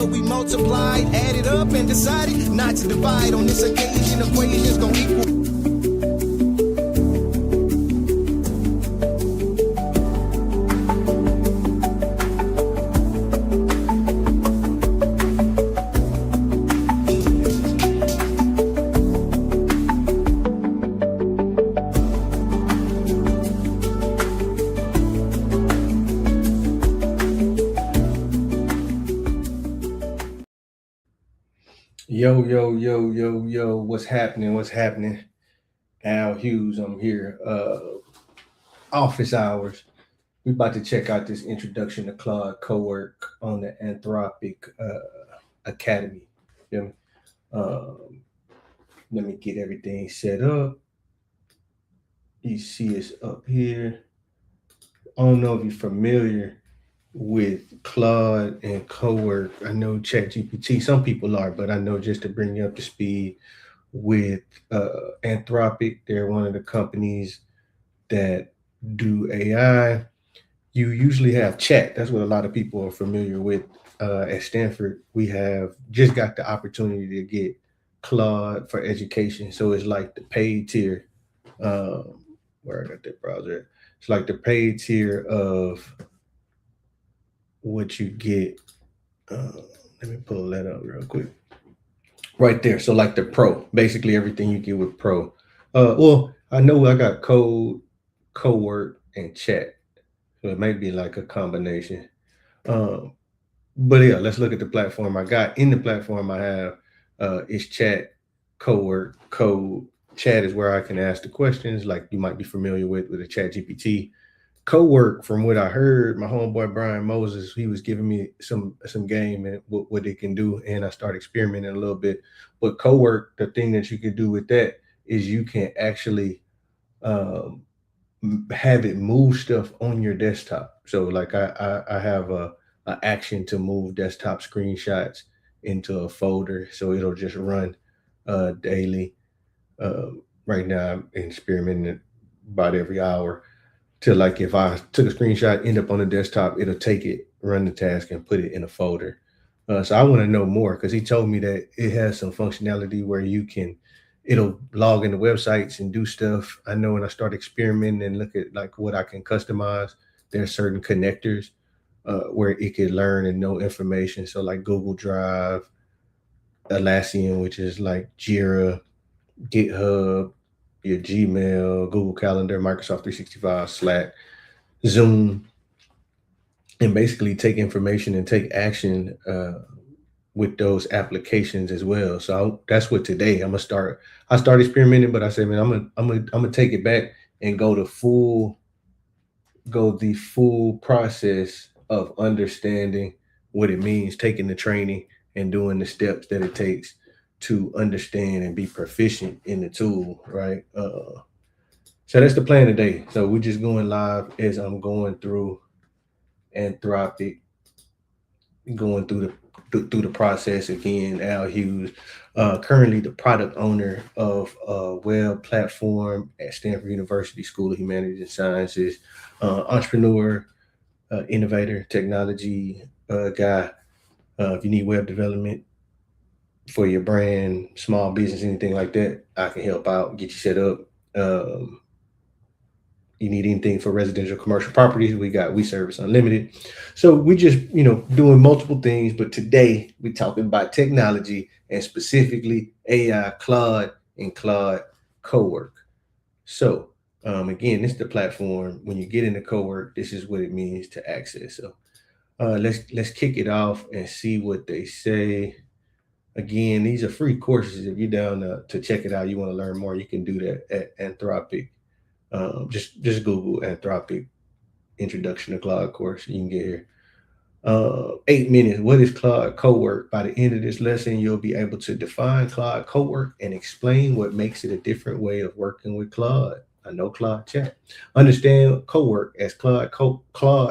We multiplied, added up, and decided not to divide. On this occasion, equations gonna equal. Yo, what's happening? What's happening? Al Hughes, I'm here. Office hours. We about to check out this introduction to Claude Cowork on the Anthropic Academy. Feel me? Let me get everything set up. You see it's up here. I don't know if you're familiar with Claude and Cowork. I know ChatGPT, some people are, but I know just to bring you up to speed with Anthropic, they're one of the companies that do AI. You usually have chat. That's what a lot of people are familiar with. At Stanford, we have just got the opportunity to get Claude for education. So it's like the paid tier. Where I got that browser at. It's like the paid tier of what you get. Let me pull that up real quick. Right there. So like the pro, basically everything you get with pro. Well, I know I got code, cowork, and chat. So it might be like a combination. Um, but yeah, let's look at the platform I got. In the platform I have is chat, cowork, code. Chat is where I can ask the questions like you might be familiar with a chat GPT. Co-work, from what I heard, my homeboy Brian Moses, he was giving me some game and what it can do, and I started experimenting a little bit. But co-work, the thing that you can do with that is you can actually um, have it move stuff on your desktop. So like I have a action to move desktop screenshots into a folder, so it'll just run daily. Right now, I'm experimenting about every hour to like if I took a screenshot, end up on the desktop, it'll take it, run the task, and put it in a folder. So I want to know more because he told me that it has some functionality where it'll log into websites and do stuff. I know when I start experimenting and look at like what I can customize, there are certain connectors where it could learn and know information. So like Google Drive, Atlassian, which is like Jira, GitHub, your Gmail, Google Calendar, Microsoft 365, Slack, Zoom, and basically take information and take action with those applications as well. So that's what today I'm gonna start. I start experimenting, but I say, man, I'm gonna take it back and go the full process of understanding what it means, taking the training and doing the steps that it takes to understand and be proficient in the tool, right? So that's the plan today. So we're just going live as I'm going through Anthropic, going through the process again. Al Hughes, currently the product owner of a web platform at Stanford University School of Humanities and Sciences, entrepreneur, innovator, technology guy. If you need web development for your brand, small business, anything like that, I can help out, get you set up. Um, you need anything for residential commercial properties, we service unlimited. So we just doing multiple things, but today we're talking about technology and specifically AI, Claude and Claude Cowork. So again, this is the platform. When you get into Cowork, this is what it means to access. So let's kick it off and see what they say. Again, these are free courses. If you're down to check it out, you want to learn more, you can do that at Anthropic. Just Google Anthropic Introduction to Claude course. You can get here. 8 minutes. What is Claude Cowork? By the end of this lesson, you'll be able to define Claude Cowork and explain what makes it a different way of working with Claude. I know Claude Chat. Understand Cowork as Claude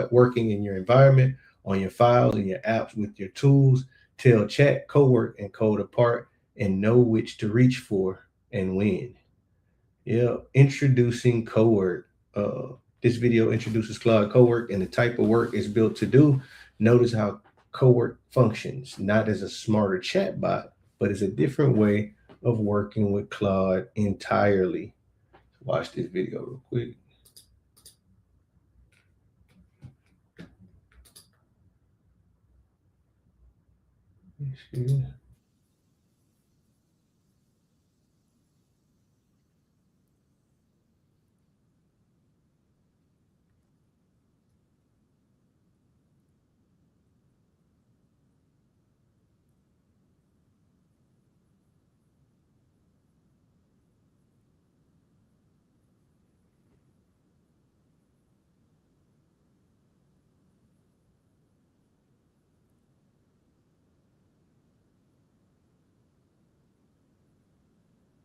working in your environment, on your files and your apps with your tools. Tell Chat, Cowork, and Code apart, and know which to reach for and when. Yeah, introducing Cowork. This video introduces Claude Cowork and the type of work it's built to do. Notice how Cowork functions not as a smarter chatbot, but as a different way of working with Claude entirely. Watch this video real quick.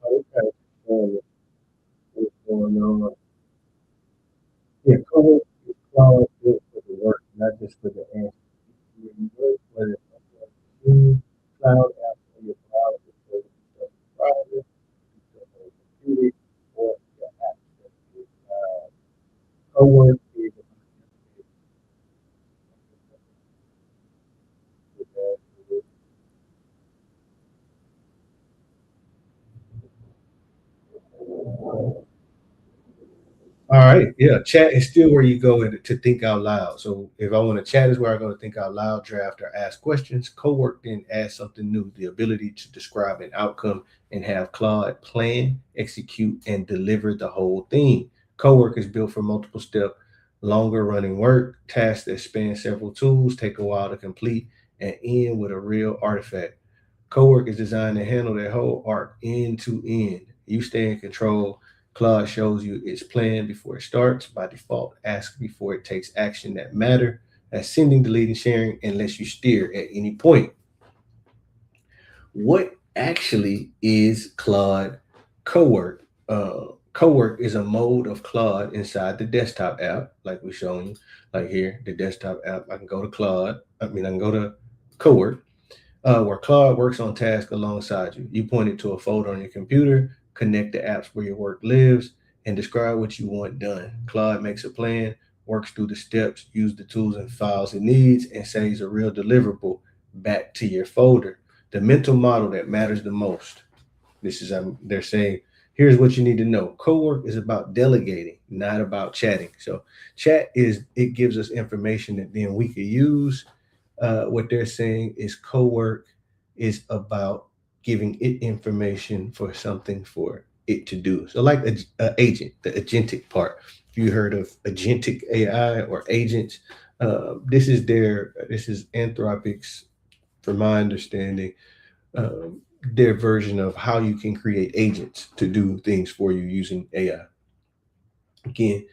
Okay, what's going on? Yeah, Cowork is Claude built for the work, not just for the answer. You work, whether it's on your cloud app or your browser, so it's a browser, it's a computer, or your app. Cowork is all right. Yeah. Chat is still where you go to think out loud. So if I want to chat is where I go to think out loud, draft, or ask questions. Cowork then adds something new, the ability to describe an outcome and have Claude plan, execute, and deliver the whole thing. Cowork is built for multiple step, longer running work, tasks that span several tools, take a while to complete, and end with a real artifact. Cowork is designed to handle that whole arc end to end. You stay in control. Claude shows you its plan before it starts. By default, ask before it takes action that matter. That's sending, deleting, sharing, and lets you steer at any point. What actually is Claude Cowork? Cowork is a mode of Claude inside the desktop app, like we're showing you, like here, the desktop app. I can go to Claude. I can go to Cowork, where Claude works on tasks alongside you. You point it to a folder on your computer, connect the apps where your work lives, and describe what you want done. Claude makes a plan, works through the steps, use the tools and files it needs, and saves a real deliverable back to your folder. The mental model that matters the most. This is they're saying, here's what you need to know. Cowork is about delegating, not about chatting. So chat is it gives us information that then we could use. What they're saying is co-work is about giving it information for something for it to do. So like a agent, the agentic part. If you heard of agentic AI or agents, this is Anthropic's, from my understanding, their version of how you can create agents to do things for you using AI. Again,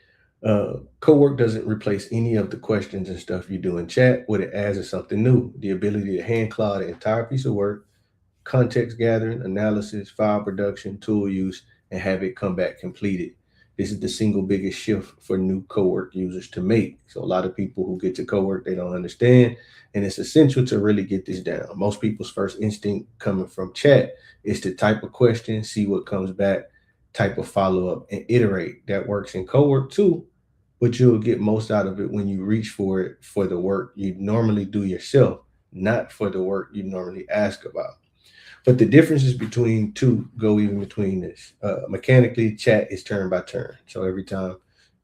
co-work doesn't replace any of the questions and stuff you do in chat. What it adds is something new, the ability to hand cloud an entire piece of work, context gathering, analysis, file production, tool use, and have it come back completed. This is the single biggest shift for new co-work users to make. So a lot of people who get to co-work, they don't understand. And it's essential to really get this down. Most people's first instinct coming from chat is to type a question, see what comes back, type a follow-up, and iterate. That works in co-work too, but you'll get most out of it when you reach for it for the work you normally do yourself, not for the work you normally ask about. But the differences between two go even between this. Mechanically, chat is turn by turn. So every time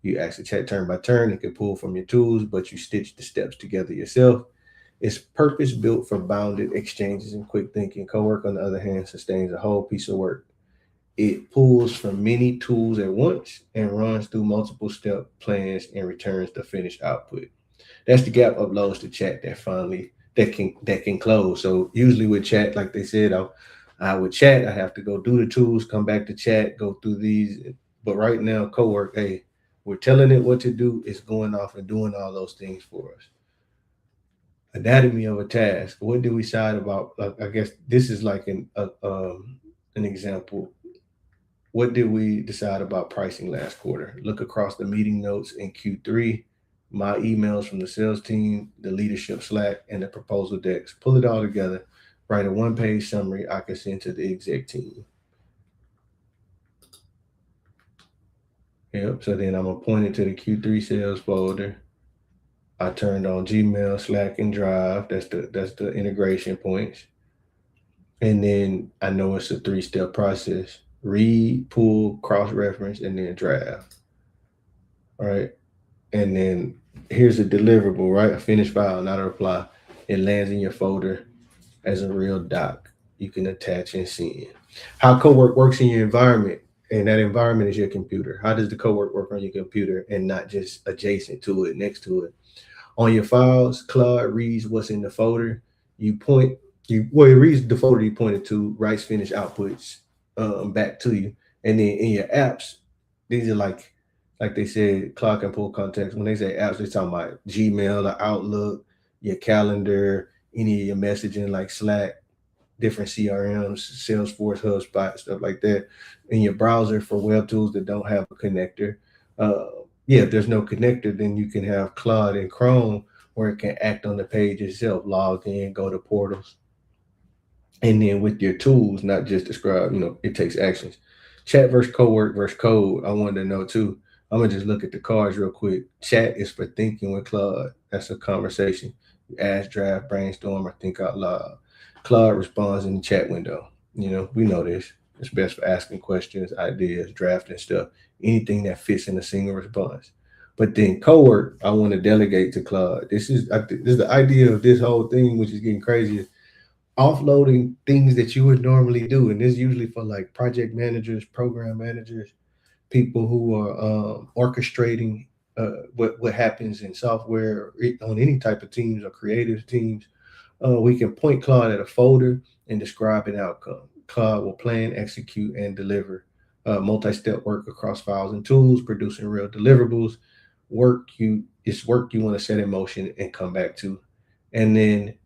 you ask the chat turn by turn, it can pull from your tools, but you stitch the steps together yourself. It's purpose built for bounded exchanges and quick thinking. Cowork, on the other hand, sustains a whole piece of work. It pulls from many tools at once and runs through multiple step plans and returns the finished output. That's the gap uploads to chat that can close. So usually with chat, like they said, I would chat, I have to go do the tools, come back to chat, go through these. But right now, Cowork, hey, we're telling it what to do. It's going off and doing all those things for us. Anatomy of a task. What do we decide about? I guess this is like an example. What did we decide about pricing last quarter? Look across the meeting notes in Q3, my emails from the sales team, the leadership Slack, and the proposal decks. Pull it all together, write a one-page summary I can send to the exec team. Yep. So then I'm gonna point it to the Q3 sales folder. I turned on Gmail, Slack, and Drive. That's the integration points. And then I know it's a 3-step process: read, pull, cross-reference, and then draft. All right. And then here's a deliverable, right? A finished file, not a reply. It lands in your folder as a real doc you can attach and send. How Cowork works in your environment, and that environment is your computer. How does the Cowork work on your computer and not just adjacent to it, next to it? On your files, Claude reads what's in the folder. You point you well, it reads the folder you pointed to, writes finished outputs back to you, and then in your apps, these are like they said, Claude can pull context. When they say apps, they're talking about Gmail, or Outlook, your calendar, any of your messaging like Slack, different CRMs, Salesforce, HubSpot, stuff like that. In your browser for web tools that don't have a connector. Uh, yeah, if there's no connector, then you can have Claude and Chrome where it can act on the page itself, log in, go to portals. And then with your tools, not just describe, it takes actions. Chat versus co-work versus code. I wanted to know too. I'm gonna just look at the cards real quick. Chat is for thinking with Claude. That's a conversation. You ask, draft, brainstorm, or think out loud. Claude responds in the chat window. We know this. It's best for asking questions, ideas, drafting stuff, anything that fits in a single response. But then co-work, I want to delegate to Claude. This is the idea of this whole thing, which is getting crazy, offloading things that you would normally do. And this is usually for like project managers, program managers, people who are orchestrating what happens in software on any type of teams or creative teams. We can point Claude at a folder and describe an outcome. Claude will plan, execute, and deliver multi-step work across files and tools, producing real deliverables. Work you want to set in motion and come back to. And then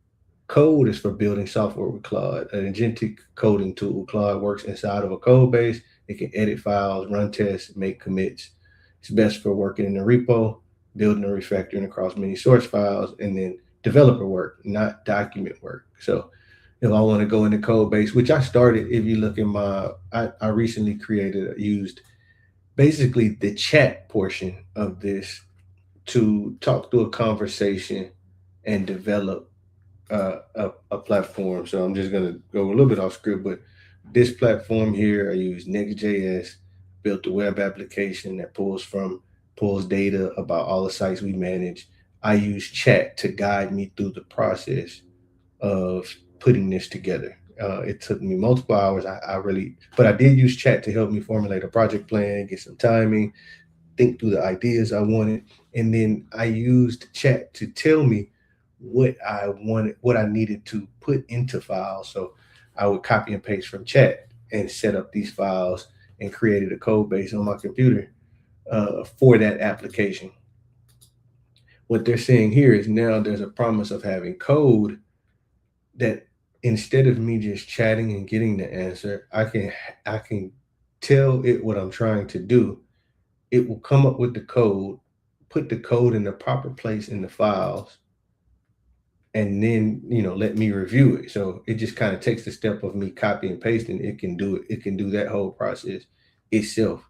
code is for building software with Claude, an agentic coding tool. Claude works inside of a code base. It can edit files, run tests, make commits. It's best for working in the repo, building and refactoring across many source files, and then developer work, not document work. So if I want to go into code base, which I started, if you look in I recently used basically the chat portion of this to talk through a conversation and develop a platform. So I'm just gonna go a little bit off script, but this platform here, I use Next.js, built a web application that pulls data about all the sites we manage. I use chat to guide me through the process of putting this together. It took me multiple hours. But I did use chat to help me formulate a project plan, get some timing, think through the ideas I wanted, and then I used chat to tell me what I wanted, what I needed to put into files. So I would copy and paste from chat and set up these files and created a code base on my computer for that application. What they're saying here is now there's a promise of having code that instead of me just chatting and getting the answer, I can tell it what I'm trying to do. It will come up with the code, put the code in the proper place in the files, and then let me review it. So it just kind of takes the step of me copy and pasting. It can do it. It can do that whole process itself,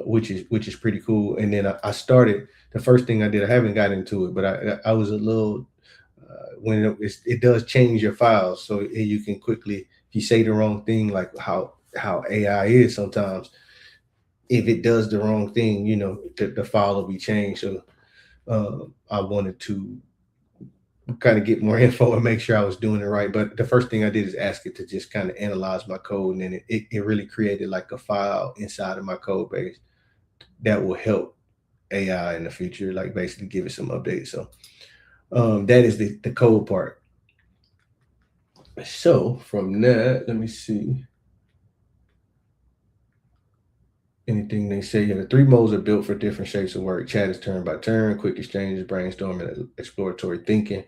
which is pretty cool. And then I started. The first thing I did, I haven't got into it, but I was a little when it does change your files, so you can quickly, if you say the wrong thing, like how AI is sometimes, if it does the wrong thing, the file will be changed. So I wanted to kind of get more info and make sure I was doing it right. But the first thing I did is ask it to just kind of analyze my code, and then it really created like a file inside of my code base that will help AI in the future, like basically give it some updates. So that is the code part. So from that, let me see. Anything they say, the 3 modes are built for different shapes of work. Chat is turn by turn, quick exchanges, brainstorming, exploratory thinking.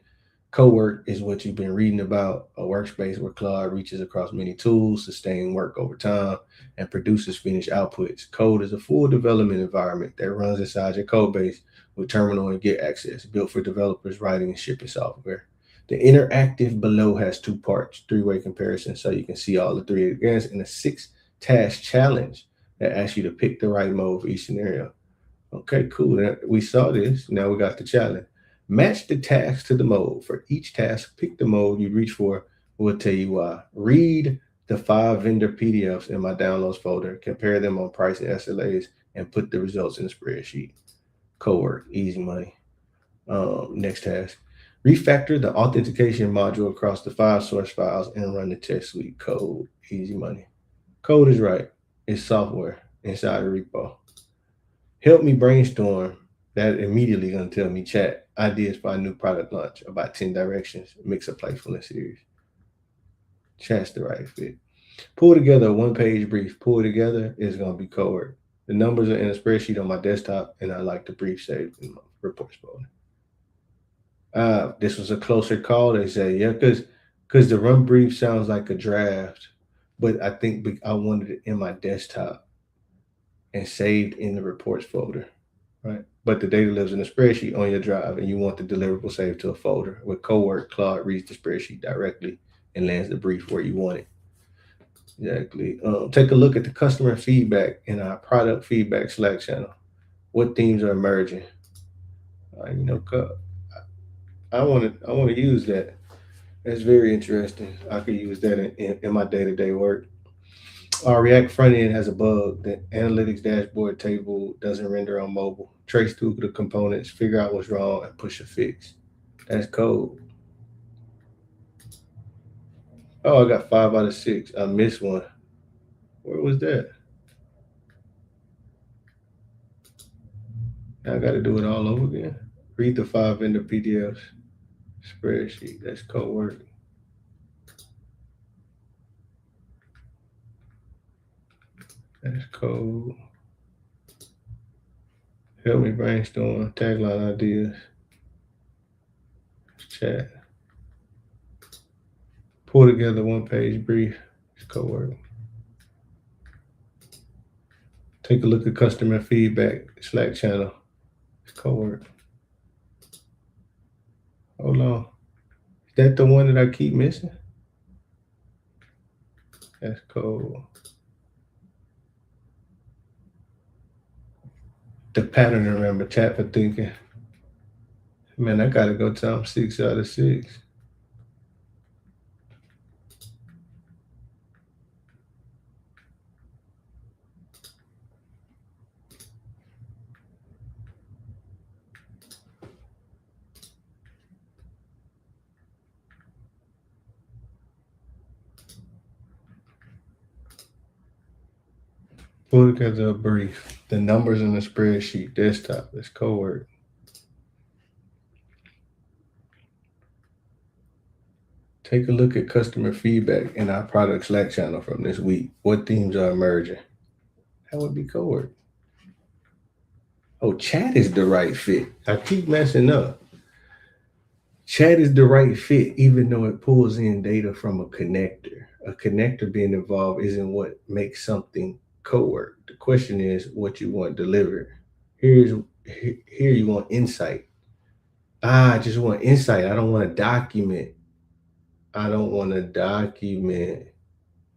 Co-work is what you've been reading about, a workspace where Claude reaches across many tools, sustain work over time, and produces finished outputs. Code is a full development environment that runs inside your code base with terminal and Git access, built for developers writing and shipping software. The interactive below has 2 parts, 3-way comparison, so you can see all the 3 against, and a 6-task challenge that asks you to pick the right mode for each scenario. Okay, cool. We saw this. Now we got the challenge. Match the task to the mode. For each task, pick the mode you reach for. We'll tell you why. Read the 5 vendor PDFs in my downloads folder, compare them on price and SLAs, and put the results in the spreadsheet. Cowork, easy money. Next task. Refactor the authentication module across the 5 source files and run the test suite. Code, easy money. Code is right. It's software inside the repo. Help me brainstorm. That immediately gonna tell me chat ideas for a new product launch, about 10 directions, mix of playfulness series. Chat's the right fit. Pull together a 1-page brief. Pull together is gonna be Cowork. The numbers are in a spreadsheet on my desktop, and I like the brief saved in my reports folder. This was a closer call. They say, yeah, because the run brief sounds like a draft, but I think I wanted it in my desktop and saved in the reports folder, right? But the data lives in a spreadsheet on your drive, and you want the deliverable saved to a folder. With Cowork, Claude reads the spreadsheet directly and lands the brief where you want it. Exactly. Take a look at the customer feedback in our product feedback Slack channel. What themes are emerging? I want to use that. That's very interesting. I could use that in my day-to-day work. Our React front end has a bug. The analytics dashboard table doesn't render on mobile. Trace through the components, figure out what's wrong, and push a fix. That's code. Oh, I got 5 out of 6. I missed one. Where was that? I got to do it all over again. Read the 5 vendor PDFs. Spreadsheet. That's Cowork. That's code. Help me brainstorm. Tagline ideas. Chat. Pull together 1-page brief. It's Cowork. Take a look at customer feedback Slack channel. It's Cowork. Hold on. Is that the one that I keep missing? That's cool. The pattern to remember. Chat for thinking. Man, I gotta go time 6 out of 6. Pull together a brief. The numbers in the spreadsheet, desktop, it's Cowork. Take a look at customer feedback in our product Slack channel from this week. What themes are emerging? That would be Cowork. Oh, chat is the right fit. I keep messing up. Chat is the right fit, even though it pulls in data from a connector. A connector being involved isn't what makes something Cowork. The question is what you want delivered. Here you want insight. I just want insight. I don't want to document.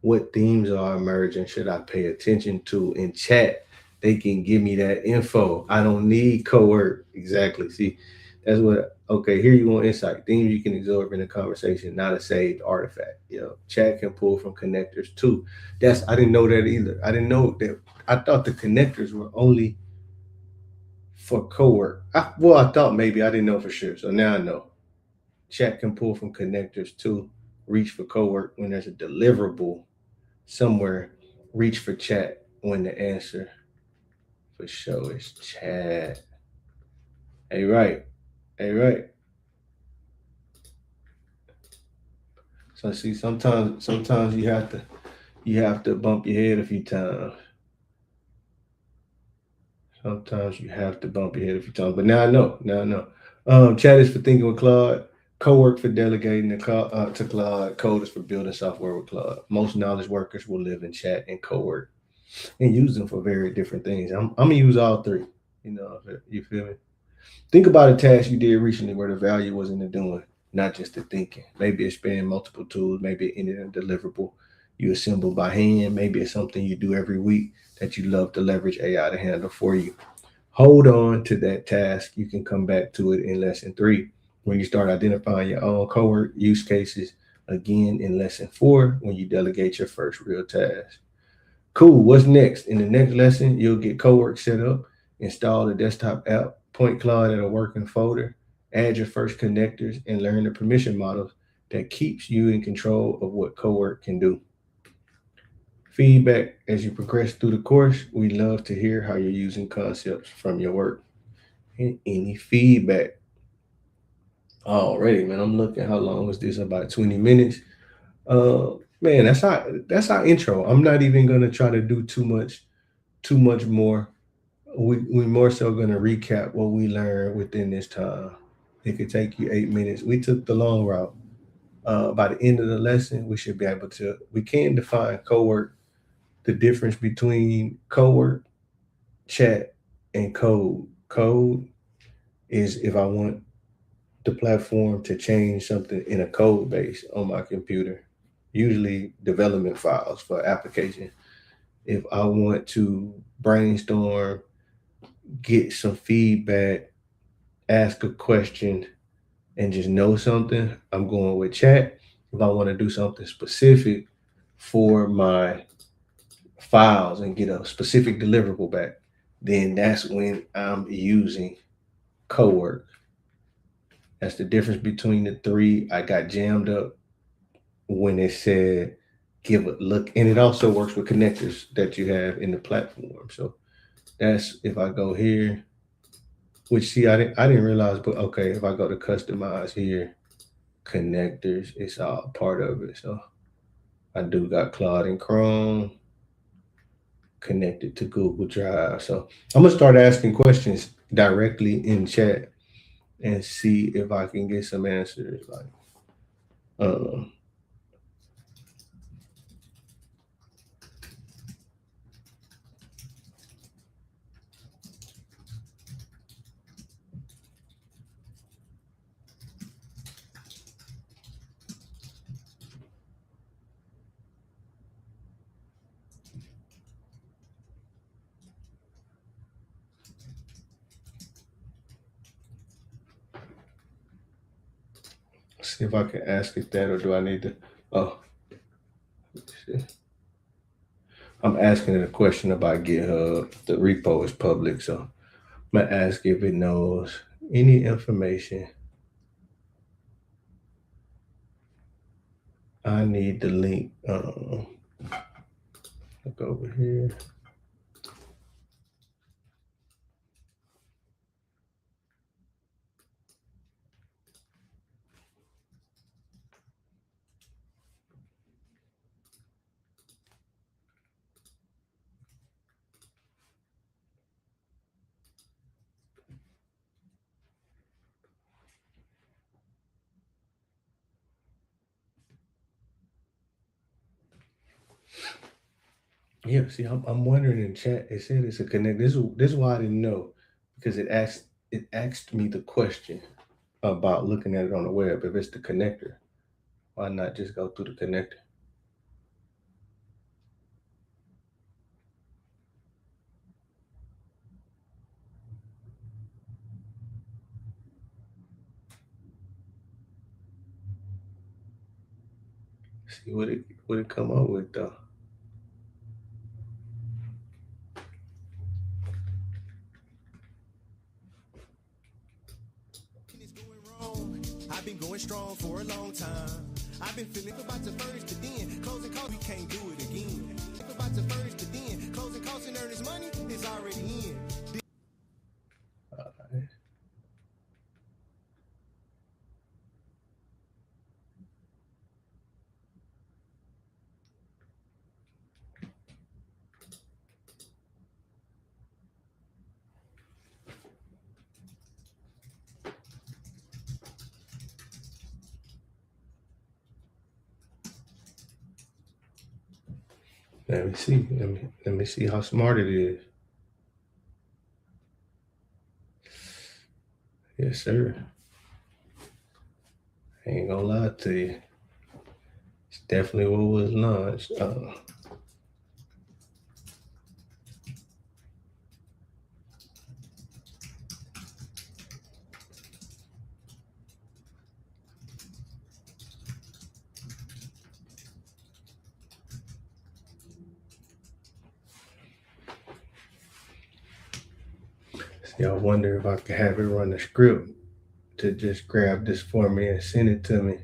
What themes are emerging. Should I pay attention to in chat? They can give me that info. I don't need Cowork. Exactly. See, that's what. Okay, here you want insight. Themes you can absorb in a conversation, not a saved artifact. Chat can pull from connectors too. I didn't know that either. I didn't know that. I thought the connectors were only for Cowork. I thought maybe. I didn't know for sure. So now I know. Chat can pull from connectors too. Reach for Cowork when there's a deliverable somewhere. Reach for chat when the answer for show is chat. Hey, right. So see, sometimes you have to bump your head a few times. But now I know. Chat is for thinking with Claude. Cowork for delegating to Claude. Code is for building software with Claude. Most knowledge workers will live in chat and Cowork and use them for very different things. I'm gonna use all three. You feel me? Think about a task you did recently where the value was in the doing, not just the thinking. Maybe it's spanning multiple tools. Maybe it ended in a deliverable you assemble by hand. Maybe it's something you do every week that you love to leverage AI to handle for you. Hold on to that task. You can come back to it in lesson 3 when you start identifying your own cowork use cases. Again, in lesson 4 when you delegate your first real task. Cool. What's next? In the next lesson, you'll get Cowork set up, install the desktop app, point Claude at a working folder, add your first connectors, and learn the permission models that keeps you in control of what Cowork can do. Feedback as you progress through the course. We love to hear how you're using concepts from your work. And any feedback. Already, man. I'm looking how long is this? About 20 minutes. Man, that's our intro. I'm not even gonna try to do too much more. We more so gonna recap what we learned within this time. It could take you 8 minutes. We took the long route. By the end of the lesson, we should be able to. We can define cowork, the difference between cowork, chat, and code. Code is if I want the platform to change something in a code base on my computer, usually development files for application. If I want to brainstorm, get some feedback, ask a question, and just know something, I'm going with chat. If I want to do something specific for my files and get a specific deliverable back, then that's when I'm using Cowork. That's the difference between the three. I got jammed up when it said give a look, and it also works with connectors that you have in the platform. So that's if I go here, which see I didn't realize, but okay, if I go to customize here, connectors, it's all part of it. So I do got Claude and Chrome connected to Google Drive. So I'm gonna start asking questions directly in chat and see if I can get some answers. Like, um, see if I can ask it that, or do I need to? Oh, I'm asking it a question about GitHub. The repo is public, so I'm gonna ask if it knows any information. I need the link. Look over here. Yeah, see, I'm wondering in chat. It said it's a connect. This is why I didn't know, because it asked me the question about looking at it on the web. If it's the connector, why not just go through the connector? See what it come up with though. It's going wrong. I've been going strong for a long time. I've been feeling about to furnish the den. Closing costs, we can't do it again. About to furnish the den. Closing costs and earn his money is already in. All right. Let me see. Let me see how smart it is. Yes, sir. I ain't gonna lie to you. It's definitely what was launched. I wonder if I could have it run a script to just grab this for me and send it to me.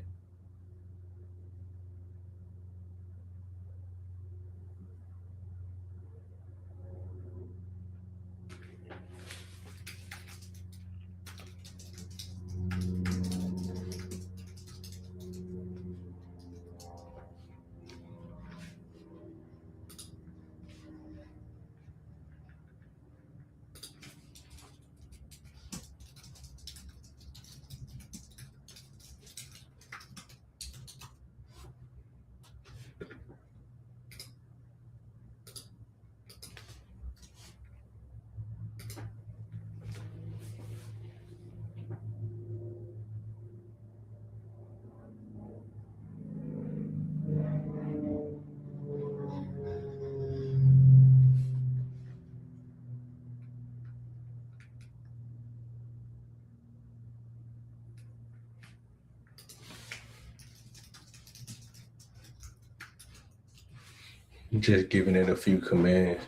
Just giving it a few commands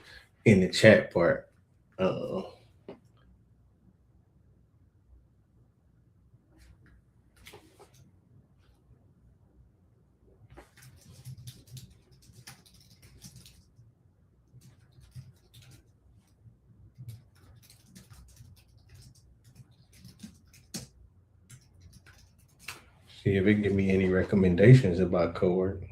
in the chat part. See if it give me any recommendations about Cowork.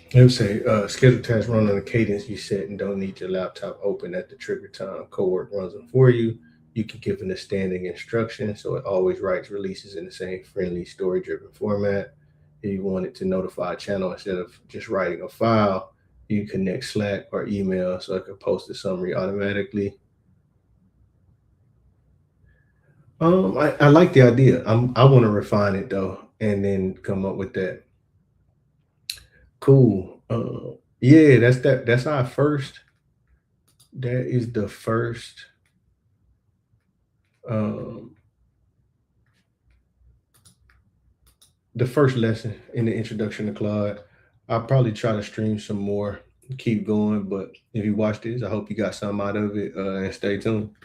It would say schedule tasks run on a cadence you set and don't need your laptop open at the trigger time. Cowork runs them for you. You can give it a standing instruction so it always writes releases in the same friendly story driven format. If you want it to notify a channel instead of just writing a file, you connect Slack or email so it can post the summary automatically. I like the idea. I want to refine it though, and then come up with that. Cool. Yeah, that's our first. That is um, the first lesson in the introduction to Claude. I'll probably try to stream some more, keep going. But if you watch this, I hope you got something out of it, and stay tuned.